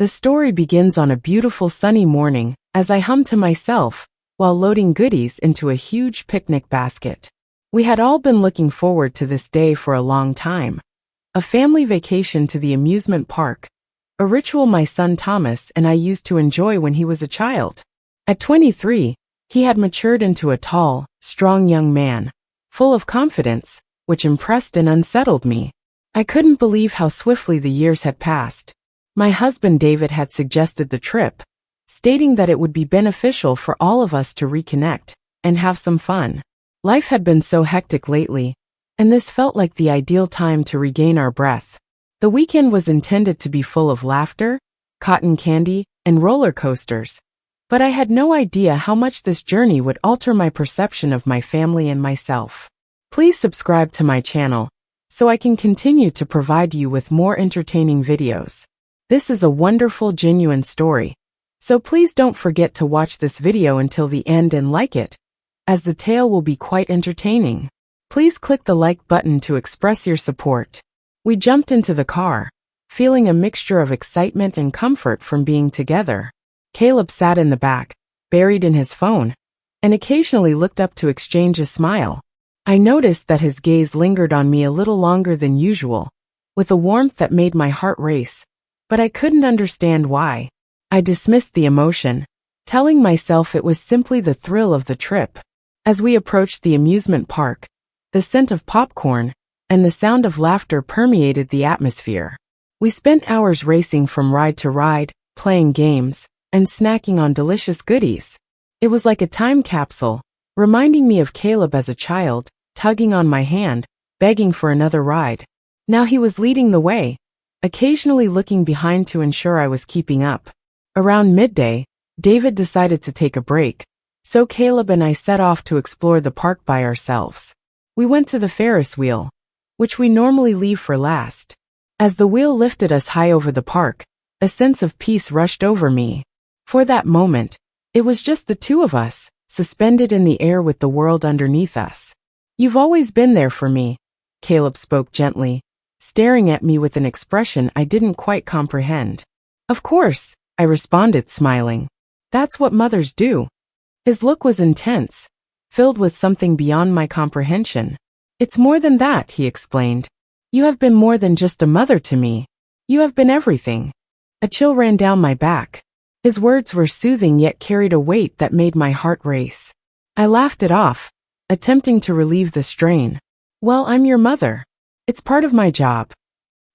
The story begins on a beautiful sunny morning as I hum to myself while loading goodies into a huge picnic basket. We had all been looking forward to this day for a long time. A family vacation to the amusement park, a ritual my son Thomas and I used to enjoy when he was a child. At 23, he had matured into a tall, strong young man, full of confidence, which impressed and unsettled me. I couldn't believe how swiftly the years had passed. My husband David had suggested the trip, stating that it would be beneficial for all of us to reconnect and have some fun. Life had been so hectic lately, and this felt like the ideal time to regain our breath. The weekend was intended to be full of laughter, cotton candy, and roller coasters, but I had no idea how much this journey would alter my perception of my family and myself. Please subscribe to my channel so I can continue to provide you with more entertaining videos. This is a wonderful, genuine story, so please don't forget to watch this video until the end and like it, as the tale will be quite entertaining. Please click the like button to express your support. We jumped into the car, feeling a mixture of excitement and comfort from being together. Caleb sat in the back, buried in his phone, and occasionally looked up to exchange a smile. I noticed that his gaze lingered on me a little longer than usual, with a warmth that made my heart race, but I couldn't understand why. I dismissed the emotion, telling myself it was simply the thrill of the trip. As we approached the amusement park, the scent of popcorn and the sound of laughter permeated the atmosphere. We spent hours racing from ride to ride, playing games, and snacking on delicious goodies. It was like a time capsule, reminding me of Caleb as a child, tugging on my hand, begging for another ride. Now he was leading the way, occasionally looking behind to ensure I was keeping up. Around midday, David decided to take a break, so Caleb and I set off to explore the park by ourselves. We went to the Ferris wheel, which we normally leave for last. As the wheel lifted us high over the park, a sense of peace rushed over me. For that moment, it was just the two of us, suspended in the air with the world underneath us. "You've always been there for me," Caleb spoke gently, staring at me with an expression I didn't quite comprehend. "Of course," I responded, smiling. "That's what mothers do." His look was intense, filled with something beyond my comprehension. "It's more than that," he explained. "You have been more than just a mother to me. You have been everything." A chill ran down my back. His words were soothing yet carried a weight that made my heart race. I laughed it off, attempting to relieve the strain. "Well, I'm your mother. It's part of my job."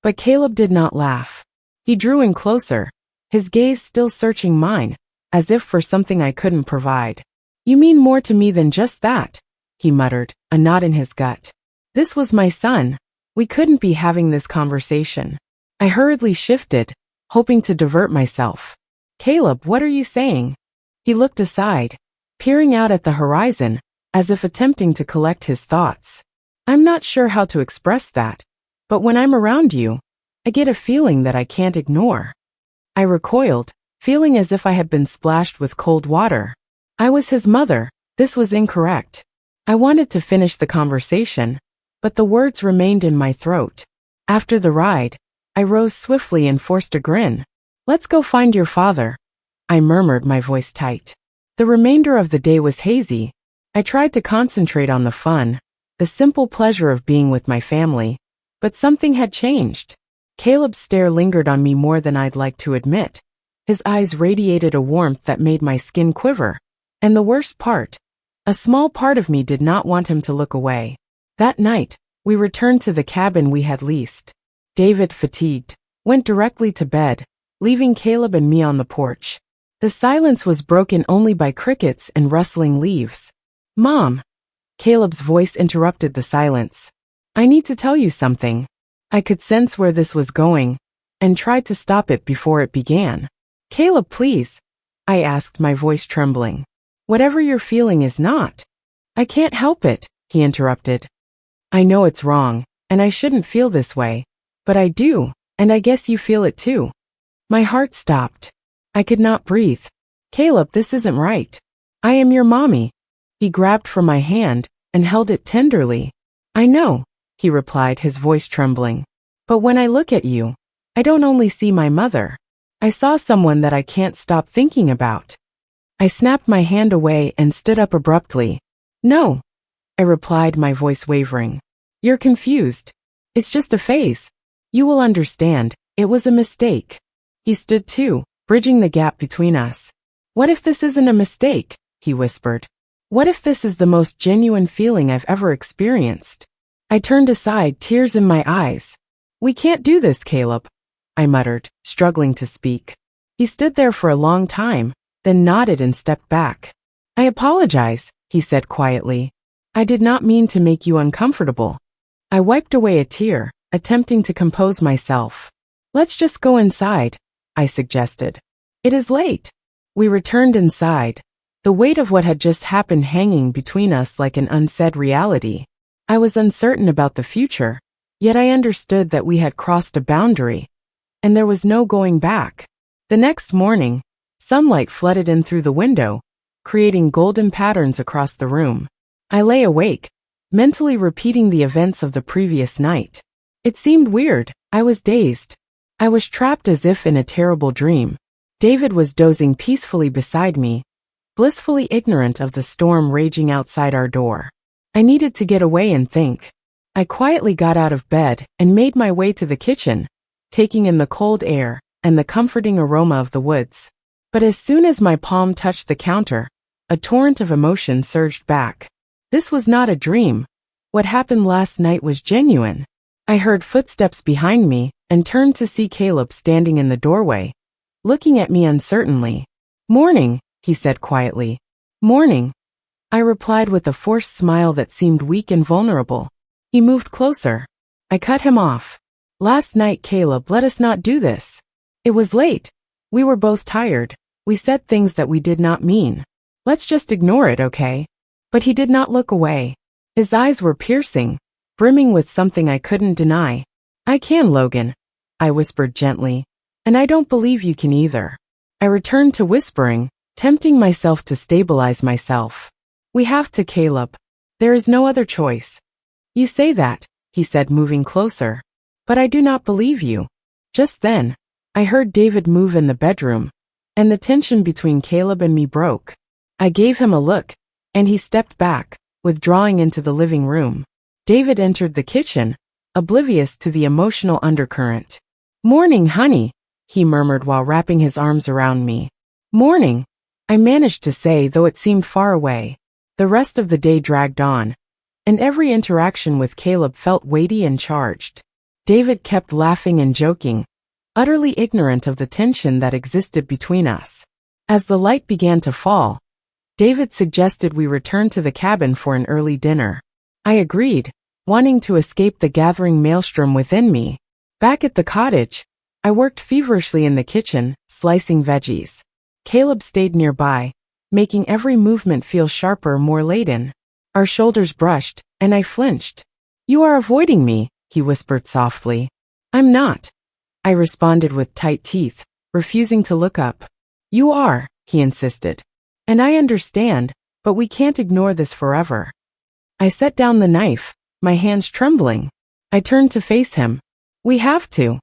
But Caleb did not laugh. He drew in closer, his gaze still searching mine, as if for something I couldn't provide. "You mean more to me than just that," he muttered, a knot in his gut. This was my son. We couldn't be having this conversation. I hurriedly shifted, hoping to divert myself. "Caleb, what are you saying?" He looked aside, peering out at the horizon, as if attempting to collect his thoughts. "I'm not sure how to express that, but when I'm around you, I get a feeling that I can't ignore." I recoiled, feeling as if I had been splashed with cold water. I was his mother. This was incorrect. I wanted to finish the conversation, but the words remained in my throat. After the ride, I rose swiftly and forced a grin. "Let's go find your father," I murmured, my voice tight. The remainder of the day was hazy. I tried to concentrate on the fun, the simple pleasure of being with my family, but something had changed. Caleb's stare lingered on me more than I'd like to admit. His eyes radiated a warmth that made my skin quiver. And the worst part, a small part of me did not want him to look away. That night, we returned to the cabin we had leased. David, fatigued, went directly to bed, leaving Caleb and me on the porch. The silence was broken only by crickets and rustling leaves. "Mom," Caleb's voice interrupted the silence. "I need to tell you something." I could sense where this was going, and tried to stop it before it began. "Caleb, please," I asked, my voice trembling. "Whatever you're feeling is not." "I can't help it," he interrupted. "I know it's wrong, and I shouldn't feel this way, but I do, and I guess you feel it too." My heart stopped. I could not breathe. "Caleb, this isn't right. I am your mommy." He grabbed for my hand and held it tenderly. "I know," he replied, his voice trembling. "But when I look at you, I don't only see my mother. I saw someone that I can't stop thinking about. I snapped my hand away and stood up abruptly. No, I replied, my voice wavering. You're confused. It's just a phase. You will understand, it was a mistake. He stood too, bridging the gap between us. What if this isn't a mistake? He whispered. What if this is the most genuine feeling I've ever experienced? I turned aside, tears in my eyes. We can't do this, Caleb, I muttered, struggling to speak. He stood there for a long time, then nodded and stepped back. I apologize, he said quietly. I did not mean to make you uncomfortable. I wiped away a tear, attempting to compose myself. Let's just go inside, I suggested. It is late. We returned inside, the weight of what had just happened hanging between us like an unsaid reality. I was uncertain about the future, yet I understood that we had crossed a boundary, and there was no going back. The next morning, sunlight flooded in through the window, creating golden patterns across the room. I lay awake, mentally repeating the events of the previous night. It seemed weird. I was dazed. I was trapped as if in a terrible dream. David was dozing peacefully beside me, blissfully ignorant of the storm raging outside our door. I needed to get away and think. I quietly got out of bed and made my way to the kitchen, taking in the cold air and the comforting aroma of the woods. But as soon as my palm touched the counter, a torrent of emotion surged back. This was not a dream. What happened last night was genuine. I heard footsteps behind me and turned to see Caleb standing in the doorway, looking at me uncertainly. Morning, he said quietly. Morning, I replied with a forced smile that seemed weak and vulnerable. He moved closer. I cut him off. Last night, Caleb, let us not do this. It was late. We were both tired. We said things that we did not mean. Let's just ignore it, okay? But he did not look away. His eyes were piercing, brimming with something I couldn't deny. I can, Logan, I whispered gently, and I don't believe you can either. I returned to whispering, tempting myself to stabilize myself. We have to, Caleb. There is no other choice. You say that, he said, moving closer. But I do not believe you. Just then, I heard David move in the bedroom, and the tension between Caleb and me broke. I gave him a look, and he stepped back, withdrawing into the living room. David entered the kitchen, oblivious to the emotional undercurrent. Morning, honey, he murmured while wrapping his arms around me. Morning, I managed to say, though it seemed far away. The rest of the day dragged on, and every interaction with Caleb felt weighty and charged. David kept laughing and joking, utterly ignorant of the tension that existed between us. As the light began to fall, David suggested we return to the cabin for an early dinner. I agreed, wanting to escape the gathering maelstrom within me. Back at the cottage, I worked feverishly in the kitchen, slicing veggies. Caleb stayed nearby, making every movement feel sharper, more laden. Our shoulders brushed, and I flinched. You are avoiding me, he whispered softly. I'm not, I responded with tight teeth, refusing to look up. You are, he insisted. And I understand, but we can't ignore this forever. I set down the knife, my hands trembling. I turned to face him. We have to,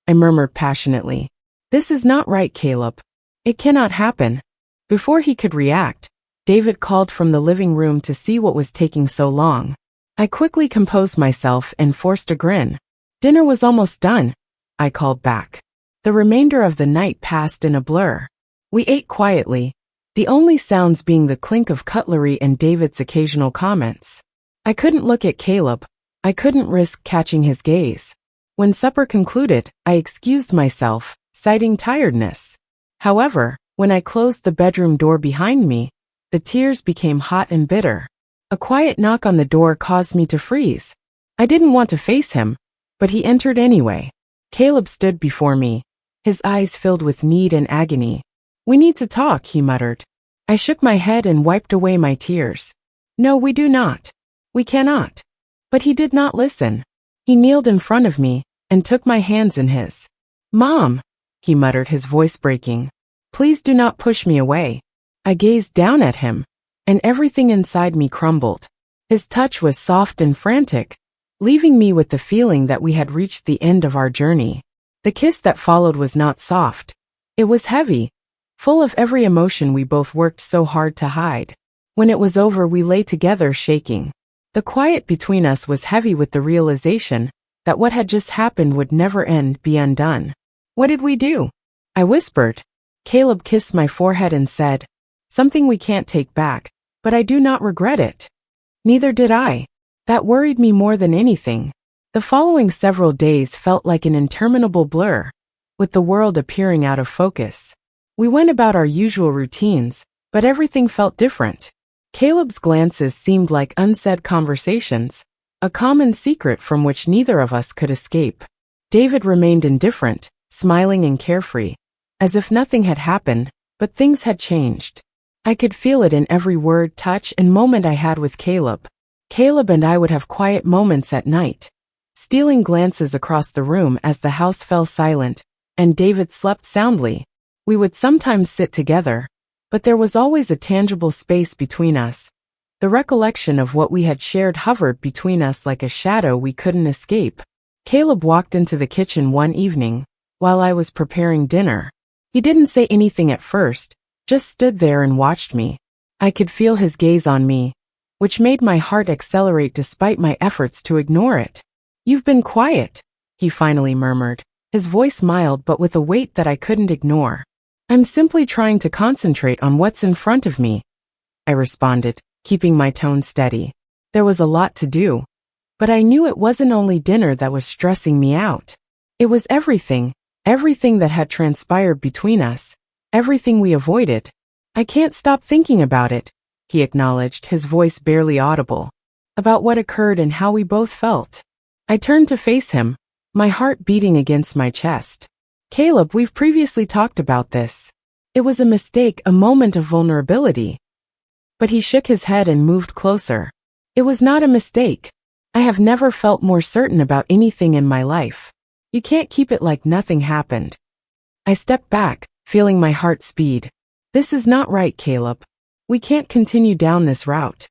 I murmured passionately. This is not right, Caleb. It cannot happen. Before he could react, David called from the living room to see what was taking so long. I quickly composed myself and forced a grin. Dinner was almost done, I called back. The remainder of the night passed in a blur. We ate quietly, the only sounds being the clink of cutlery and David's occasional comments. I couldn't look at Caleb. I couldn't risk catching his gaze. When supper concluded, I excused myself, citing tiredness. However, when I closed the bedroom door behind me, the tears became hot and bitter. A quiet knock on the door caused me to freeze. I didn't want to face him, but he entered anyway. Caleb stood before me, his eyes filled with need and agony. We need to talk, he muttered. I shook my head and wiped away my tears. No, we do not. We cannot. But he did not listen. He kneeled in front of me and took my hands in his. Mom, he muttered, his voice breaking. Please do not push me away. I gazed down at him, and everything inside me crumbled. His touch was soft and frantic, leaving me with the feeling that we had reached the end of our journey. The kiss that followed was not soft. It was heavy, full of every emotion we both worked so hard to hide. When it was over, we lay together shaking. The quiet between us was heavy with the realization that what had just happened would never be undone. What did we do? I whispered. Caleb kissed my forehead and said, something we can't take back, but I do not regret it. Neither did I. That worried me more than anything. The following several days felt like an interminable blur, with the world appearing out of focus. We went about our usual routines, but everything felt different. Caleb's glances seemed like unsaid conversations, a common secret from which neither of us could escape. David remained indifferent, smiling and carefree, as if nothing had happened, but things had changed. I could feel it in every word, touch, and moment I had with Caleb. Caleb and I would have quiet moments at night, stealing glances across the room as the house fell silent, and David slept soundly. We would sometimes sit together, but there was always a tangible space between us. The recollection of what we had shared hovered between us like a shadow we couldn't escape. Caleb walked into the kitchen one evening, while I was preparing dinner. He didn't say anything at first, just stood there and watched me. I could feel his gaze on me, which made my heart accelerate despite my efforts to ignore it. You've been quiet, he finally murmured, his voice mild but with a weight that I couldn't ignore. I'm simply trying to concentrate on what's in front of me, I responded, keeping my tone steady. There was a lot to do, but I knew it wasn't only dinner that was stressing me out. It was everything that had transpired between us, everything we avoided. I can't stop thinking about it, he acknowledged, his voice barely audible. About what occurred and how we both felt. I turned to face him, my heart beating against my chest. Caleb, we've previously talked about this. It was a mistake, a moment of vulnerability. But he shook his head and moved closer. It was not a mistake. I have never felt more certain about anything in my life. You can't keep it like nothing happened. I stepped back, feeling my heart speed. This is not right, Caleb. We can't continue down this route.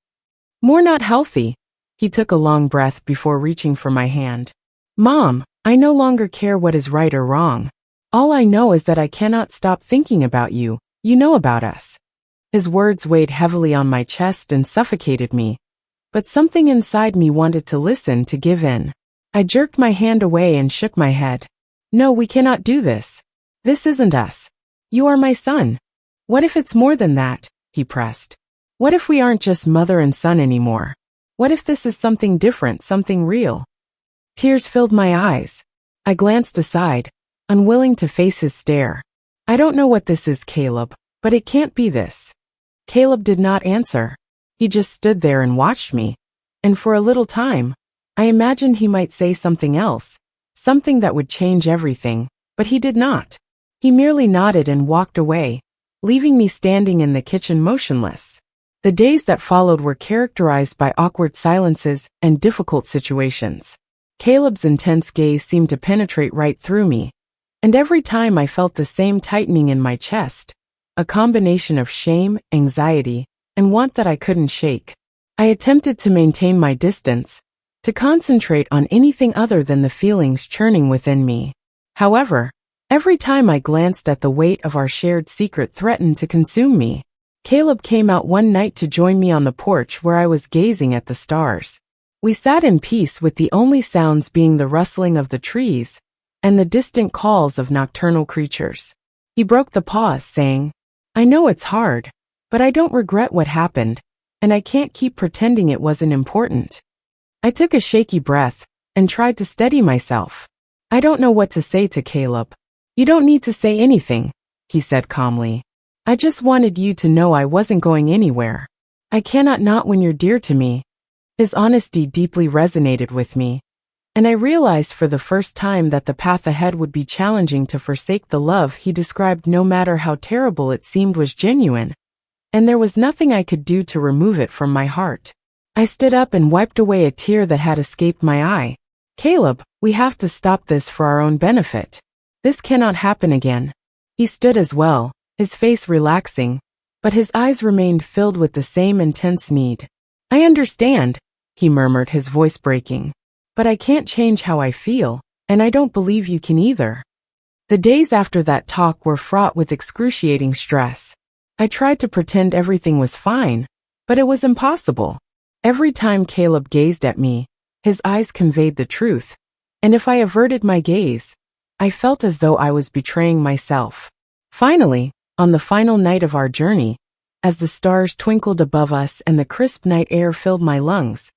More not healthy. He took a long breath before reaching for my hand. Mom, I no longer care what is right or wrong. All I know is that I cannot stop thinking about you. You know about us. His words weighed heavily on my chest and suffocated me. But something inside me wanted to listen, to give in. I jerked my hand away and shook my head. No, we cannot do this. This isn't us. You are my son. What if it's more than that? He pressed. What if we aren't just mother and son anymore? What if this is something different, something real? Tears filled my eyes. I glanced aside, unwilling to face his stare. I don't know what this is, Caleb, but it can't be this. Caleb did not answer. He just stood there and watched me. And for a little time, I imagined he might say something else, something that would change everything, but he did not. He merely nodded and walked away, leaving me standing in the kitchen motionless. The days that followed were characterized by awkward silences and difficult situations. Caleb's intense gaze seemed to penetrate right through me, and every time I felt the same tightening in my chest, a combination of shame, anxiety, and want that I couldn't shake. I attempted to maintain my distance, to concentrate on anything other than the feelings churning within me. However, every time I glanced at the weight of our shared secret threatened to consume me. Caleb came out one night to join me on the porch where I was gazing at the stars. We sat in peace with the only sounds being the rustling of the trees and the distant calls of nocturnal creatures. He broke the pause, saying, I know it's hard, but I don't regret what happened, and I can't keep pretending it wasn't important. I took a shaky breath and tried to steady myself. I don't know what to say to Caleb. You don't need to say anything, he said calmly. I just wanted you to know I wasn't going anywhere. I cannot not when you're dear to me. His honesty deeply resonated with me, and I realized for the first time that the path ahead would be challenging. To forsake the love he described, no matter how terrible it seemed, was genuine, and there was nothing I could do to remove it from my heart. I stood up and wiped away a tear that had escaped my eye. Caleb, we have to stop this for our own benefit. This cannot happen again. He stood as well, his face relaxing, but his eyes remained filled with the same intense need. I understand, he murmured, his voice breaking. But I can't change how I feel, and I don't believe you can either. The days after that talk were fraught with excruciating stress. I tried to pretend everything was fine, but it was impossible. Every time Caleb gazed at me, his eyes conveyed the truth, and if I averted my gaze, I felt as though I was betraying myself. Finally, on the final night of our journey, as the stars twinkled above us and the crisp night air filled my lungs,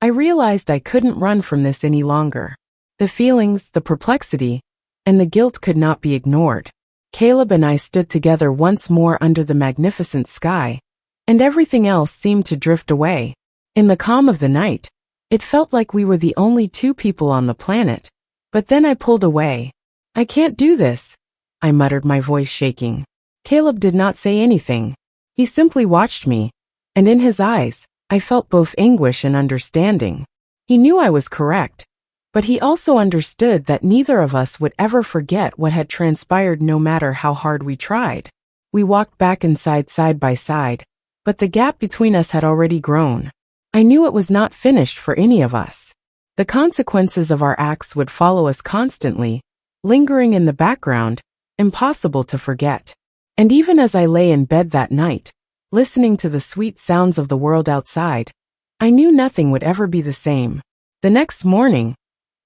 I realized I couldn't run from this any longer. The feelings, the perplexity, and the guilt could not be ignored. Caleb and I stood together once more under the magnificent sky, and everything else seemed to drift away. In the calm of the night, it felt like we were the only two people on the planet, but then I pulled away. "I can't do this," I muttered, my voice shaking. Caleb did not say anything. He simply watched me, and in his eyes, I felt both anguish and understanding. He knew I was correct, but he also understood that neither of us would ever forget what had transpired no matter how hard we tried. We walked back inside side by side, but the gap between us had already grown. I knew it was not finished for any of us. The consequences of our acts would follow us constantly, lingering in the background, impossible to forget. And even as I lay in bed that night, listening to the sweet sounds of the world outside, I knew nothing would ever be the same. The next morning,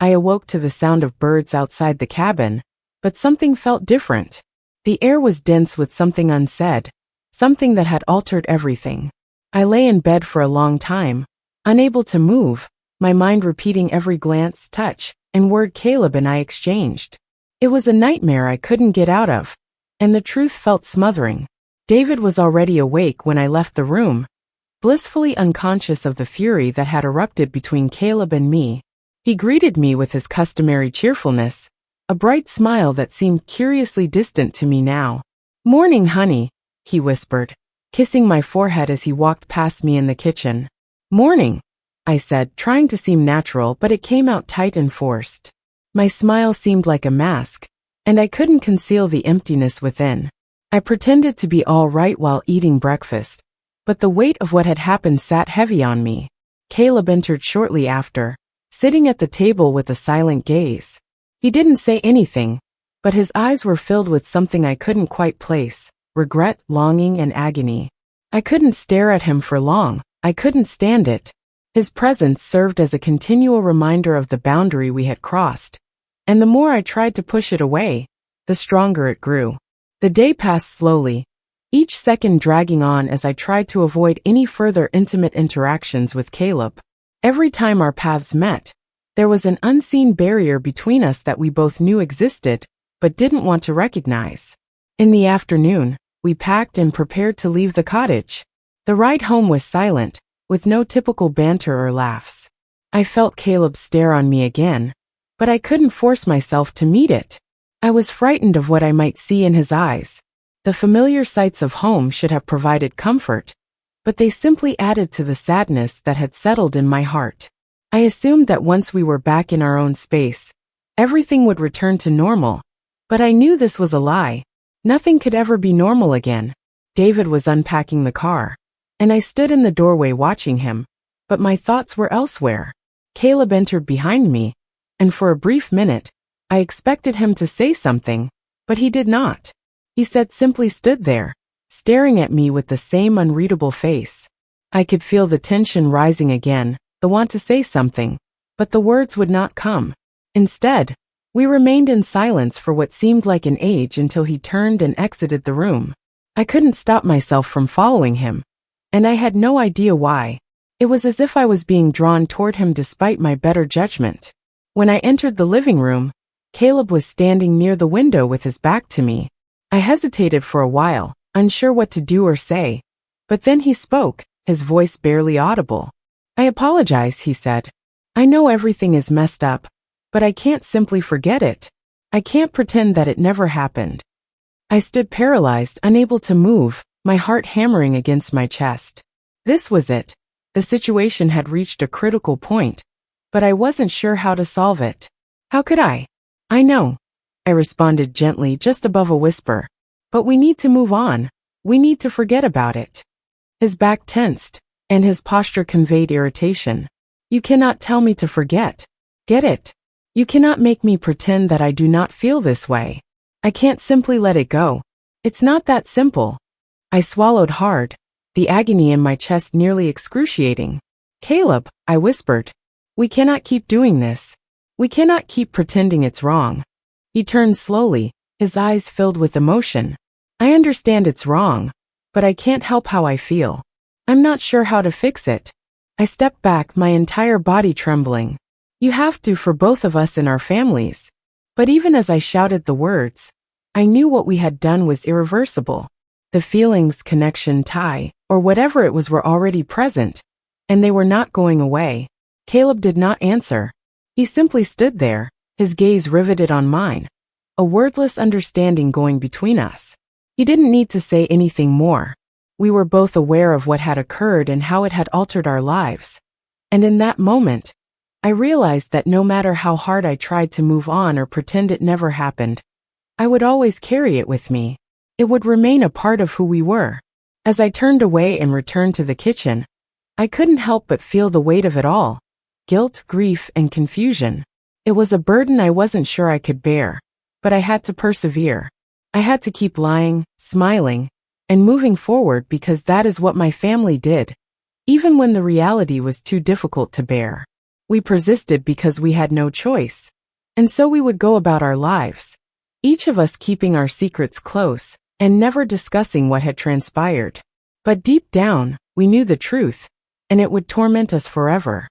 I awoke to the sound of birds outside the cabin, but something felt different. The air was dense with something unsaid, something that had altered everything. I lay in bed for a long time, unable to move, my mind repeating every glance, touch, and word Caleb and I exchanged. It was a nightmare I couldn't get out of, and the truth felt smothering. David was already awake when I left the room, blissfully unconscious of the fury that had erupted between Caleb and me. He greeted me with his customary cheerfulness, a bright smile that seemed curiously distant to me now. "Morning, honey," he whispered, kissing my forehead as he walked past me in the kitchen. "Morning," I said, trying to seem natural, but it came out tight and forced. My smile seemed like a mask, and I couldn't conceal the emptiness within. I pretended to be all right while eating breakfast, but the weight of what had happened sat heavy on me. Caleb entered shortly after, sitting at the table with a silent gaze. He didn't say anything, but his eyes were filled with something I couldn't quite place: regret, longing, and agony. I couldn't stare at him for long. I couldn't stand it. His presence served as a continual reminder of the boundary we had crossed, and the more I tried to push it away, the stronger it grew. The day passed slowly, each second dragging on as I tried to avoid any further intimate interactions with Caleb. Every time our paths met, there was an unseen barrier between us that we both knew existed, but didn't want to recognize. In the afternoon, we packed and prepared to leave the cottage. The ride home was silent, with no typical banter or laughs. I felt Caleb's stare on me again, but I couldn't force myself to meet it. I was frightened of what I might see in his eyes. The familiar sights of home should have provided comfort, but they simply added to the sadness that had settled in my heart. I assumed that once we were back in our own space, everything would return to normal, but I knew this was a lie. Nothing could ever be normal again. David was unpacking the car, and I stood in the doorway watching him, but my thoughts were elsewhere. Caleb entered behind me, and for a brief minute, I expected him to say something, but he did not. He simply stood there, staring at me with the same unreadable face. I could feel the tension rising again, the want to say something, but the words would not come. Instead, we remained in silence for what seemed like an age until he turned and exited the room. I couldn't stop myself from following him, and I had no idea why. It was as if I was being drawn toward him despite my better judgment. When I entered the living room, Caleb was standing near the window with his back to me. I hesitated for a while, unsure what to do or say, but then he spoke, his voice barely audible. "I apologize," he said. "I know everything is messed up, but I can't simply forget it. I can't pretend that it never happened." I stood paralyzed, unable to move, my heart hammering against my chest. This was it. The situation had reached a critical point, but I wasn't sure how to solve it. How could I? "I know," I responded gently, just above a whisper. "But we need to move on. We need to forget about it." His back tensed, and his posture conveyed irritation. "You cannot tell me to forget. Get it? You cannot make me pretend that I do not feel this way." I can't simply let it go. It's not that simple. I swallowed hard, the agony in my chest nearly excruciating. Caleb, I whispered. We cannot keep doing this. We cannot keep pretending it's wrong. He turned slowly, his eyes filled with emotion. I understand it's wrong, but I can't help how I feel. I'm not sure how to fix it. I stepped back, my entire body trembling. You have to for both of us and our families. But even as I shouted the words, I knew what we had done was irreversible. The feelings, connection, tie, or whatever it was were already present, and they were not going away. Caleb did not answer. He simply stood there, his gaze riveted on mine, a wordless understanding going between us. He didn't need to say anything more. We were both aware of what had occurred and how it had altered our lives. And in that moment, I realized that no matter how hard I tried to move on or pretend it never happened, I would always carry it with me. It would remain a part of who we were. As I turned away and returned to the kitchen, I couldn't help but feel the weight of it all. Guilt, grief, and confusion. It was a burden I wasn't sure I could bear, but I had to persevere. I had to keep lying, smiling, and moving forward because that is what my family did, even when the reality was too difficult to bear. We persisted because we had no choice, and so we would go about our lives, each of us keeping our secrets close and never discussing what had transpired. But deep down, we knew the truth, and it would torment us forever.